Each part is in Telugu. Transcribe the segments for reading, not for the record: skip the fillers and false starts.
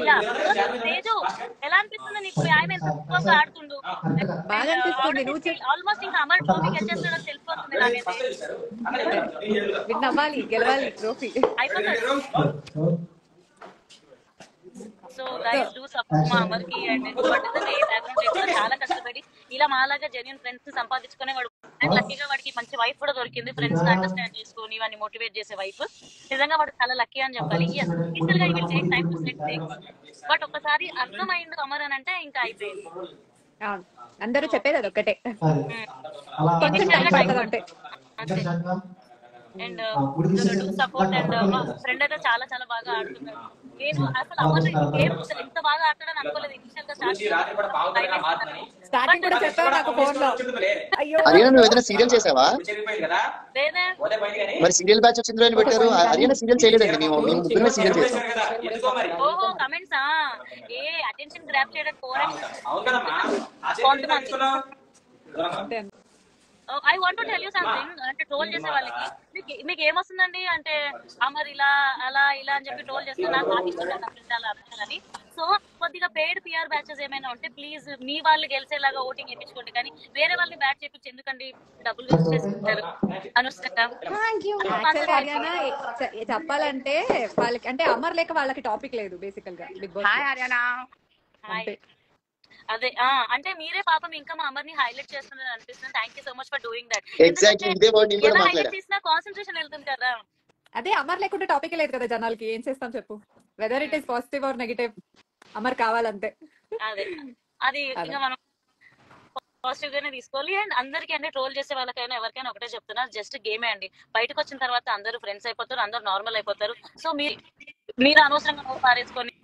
ఇలా తేజు ఎలా అనిపిస్తుంది నీకు? ఆయన ఎంత సూపర్ గా ఆడుతుండు. బాగా అనిపిస్తుంది. నువ్వు ఆల్మోస్ట్ ఇంకా అమర్ ట్రోఫీ గెలిచేస్తాడని తెలిసిపోతుంది నాకైతే. విన్ అవ్వాలి, గెలవాలి ట్రోఫీ. అయిపోతుంది. సో గైస్ డూ సపోర్ట్ మా అమర్ కి. అండ్ బ్యాక్గ్రౌండ్ చాలా కష్టపడి ఇలా మాలాగా జెన్యూన్ ఫ్రెండ్స్ సంపాదించుకునే వాడు. అండ్ లక్కీగా వాడికి మంచి వైఫ్ కూడా దొరికింది, ఫ్రెండ్స్ అండర్స్టాండ్ చేసుకుని వాడిని మోటివేట్ చేసే వైఫ్. నిజంగా వాడు చాలా లక్కీ అని చెప్పాలి. బట్ ఒకసారి అర్థమైంది అమర్ అని అంటే ఇంకా అయిపోయింది. అందరూ చెప్పేది అది ఒక్కటే, కొంచెం టైం పడుతుంది అంటే. And do support. And friend అయితే చాలా చాలా బాగా ఆడుతున్నాడు. నేను అసలు అమర్ గేమ్ ఎంత బాగా ఆడతాడని అనుకోలేదు. ఇనిషియల్ గా స్టార్టింగ్ కూడా చెప్పావు నాకు ఫోన్ లో. అయ్యో హరియానా నువ్వు ఏదైనా సీరియల్ చేసావా? లేదే. మరి సీరియల్ బ్యాచ్ వచ్చింది అని పెట్టారు. హరియానా సీరియల్ చేయలేదండి, మేము ముగ్గురమే సీరియల్ చేసాం. ఓహో కమెంట్స్ ఏ అటెన్షన్ గ్రాప్ చేయడానికి I want to tell you something. అంటే ట్రోల్ చేసే వాళ్ళకి మీకు ఏమొస్తుందండి అంటే అమర్ ఇలా అలా ఇలా అని చెప్పి ట్రోల్ చేస్తే నాకు ఇష్టం అని. సో కొద్దిగా పెయిడ్ పిఆర్ బ్యాచెస్ ఏమైనా ఉంటే ప్లీజ్ మీ వాళ్ళు గెలిచేలాగా ఓటింగ్ వేయించుకోండి, కానీ వేరే వాళ్ళని బ్యాచ్ చేపించి ఎందుకండి డబ్బులు వేస్ట్ చేసుకుంటారు అనవసరంగా. చెప్పాలంటే వాళ్ళకి అంటే అమర్ లేక వాళ్ళకి టాపిక్ లేదు బేసికల్ గా బిగ్ బాస్. అదే అంటే మీరే పాపం ఇంకా మా అమర్ని హైలైట్ చేస్తున్నారు అనిపిస్తుంది. Thank you so much for doing that. ఎలా హైలైట్ చేసినా కాన్సన్ట్రేషన్ వెళ్తుంది కదా. అదే అమర్ లేకుంటే టాపిక్ లేదు కదా జనాలకి. ఏం చేస్తాం చెప్పు, whether it is positive or negative, అమర్ కావాలంతే. అదే అది ఇంకా మనం పాజిటివ్ గానే తీసుకోవాలి. అండ్ అందరికి అంటే ట్రోల్ చేసే వాళ్ళకైనా ఎవరికైనా ఒకటే చెప్తున్నా, జస్ట్ గేమే అండి. బయటకు వచ్చిన తర్వాత అందరూ ఫ్రెండ్స్ అయిపోతారు, అందరూ నార్మల్ అయిపోతారు. సో మీరు అనవసరంగా నోరు పారేసుకొని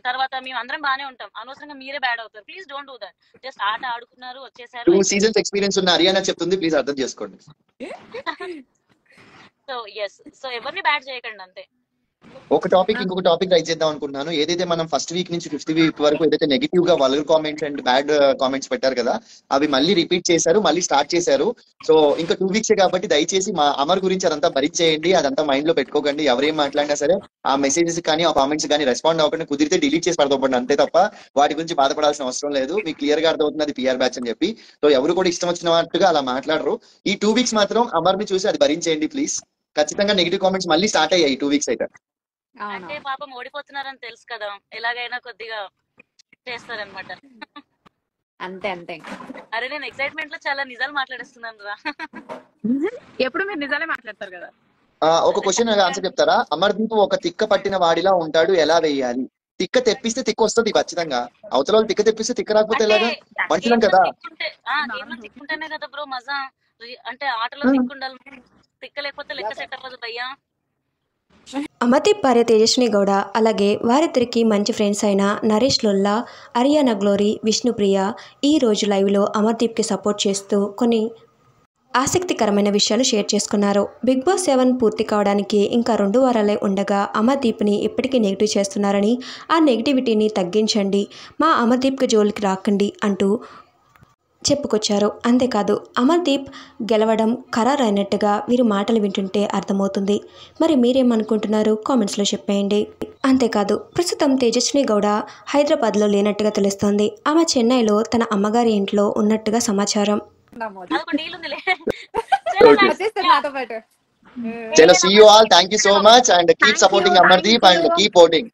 తర్వాత మేము అందరం బానే ఉంటాం, అనవసరంగా మీరే బ్యాడ్ అవుతారు. Please don't do that. Just ఆట ఆడుకున్నారు, వచ్చేసారు. 2 సీజన్స్ ఎక్స్పీరియన్స్ ఉన్న హరియానా చెప్తుంది, ప్లీజ్ అర్థం చేసుకోండి. సో ఎస్, సో ఎవరిని బ్యాడ్ చేయకండి అంతే. ఒక టాపిక్ ఇంకొక టాపిక్ రైజ్ చేద్దాం అనుకుంటున్నాను. ఏదైతే మనం ఫస్ట్ వీక్ నుంచి 5th వీక్ వరకు ఏదైతే నెగిటివ్ గా vulgar comments and bad comments పెట్టారు కదా, అవి మళ్ళీ రిపీట్ చేశారు, మళ్ళీ స్టార్ట్ చేశారు. సో ఇంకా 2 వీక్స్ కాబట్టి దయచేసి మా అమర్ గురించి అదంతా భరించేయండి, అదంతా మైండ్ లో పెట్టుకోకండి. ఎవరేం మాట్లాడినా సరే ఆ మెసేజెస్ కానీ ఆ కామెంట్స్ కానీ రెస్పాండ్ అవ్వకుండా కుదిరితే డిలీట్ చేసి పడతాం అంతే తప్ప వాటి గురించి బాధపడాల్సిన అవసరం లేదు. మీకు క్లియర్ గా అర్థమవుతుంది పిఆర్ బ్యాచ్ అని చెప్పి. సో ఎవరు కూడా ఇష్టం వచ్చినట్టుగా అలా మాట్లాడరు. ఈ 2 వీక్స్ మాత్రం అమర్ ని చూసి అది భరించేయండి ప్లీజ్. ఖచ్చితంగా నెగిటివ్ కామెంట్స్ మళ్ళీ స్టార్ట్ అయ్యాయి 2 వీక్స్ అయితే. అంటే పాపం ఓడిపోతున్నారని తెలుసు కదా, ఎలాగైనా కొద్దిగా చేస్తారనమాట. అంతే అంతే. అరే నేను ఎక్సైట్మెంట్ లో చాలా నిజాలు మాట్లాడేస్తున్నాను రా. ఎప్పుడు మీరు నిజాలే మాట్లాడతారు కదా. ఒక క్వశ్చన్ ఆన్సర్ చెప్తారా? అమర్దీప్ ఒక తిక్క పట్టిన వాడిలా ఉంటాడు, ఎలా వేయాలి? తిక్క తెప్పిస్తే తిక్క వస్తుంది ఖచ్చితంగా. అవతల వాళ్ళు తిక్క తెప్పిస్తే తిక్క రాకపోతే ఎలాగా? మంచిదాం కదా. గేమ్ లో తిక్కుంటేనే కదా బ్రో మజా. అంటే ఆటలో తిక్కుండాలి, తిక్క లేకపోతే లెక్క సెట్ అవ్వదు భయ్యా. అమర్దీప్ భార్య తేజస్విని గౌడ, అలాగే వారిద్దరికి మంచి ఫ్రెండ్స్ అయిన నరేష్ లొల్లా, అరియానా గ్లోరీ, విష్ణుప్రియ ఈ రోజు లైవ్లో అమర్దీప్కి సపోర్ట్ చేస్తూ కొన్ని ఆసక్తికరమైన విషయాలు షేర్ చేసుకున్నారు. బిగ్ బాస్ 7 పూర్తి కావడానికి ఇంకా 2 వారాలే ఉండగా అమర్దీప్ని ఇప్పటికీ నెగిటివ్ చేస్తున్నారని, ఆ నెగిటివిటీని తగ్గించండి, మా అమర్దీప్కి జోలికి రాకండి అంటూ చెప్పుకొచ్చారు. అంతేకాదు అమర్దీప్ గెలవడం ఖరారైనట్టుగా వీరు మాటలు వింటుంటే అర్థమవుతుంది. మరి మీరేమనుకుంటున్నారు కామెంట్స్లో చెప్పేయండి. అంతేకాదు ప్రస్తుతం తేజస్విని గౌడ హైదరాబాద్లో లేనట్టుగా తెలుస్తోంది. ఆమె చెన్నైలో తన అమ్మగారి ఇంట్లో ఉన్నట్టుగా సమాచారం. చలో, see you all, thank you so much and keep supporting Amardeep and keep voting.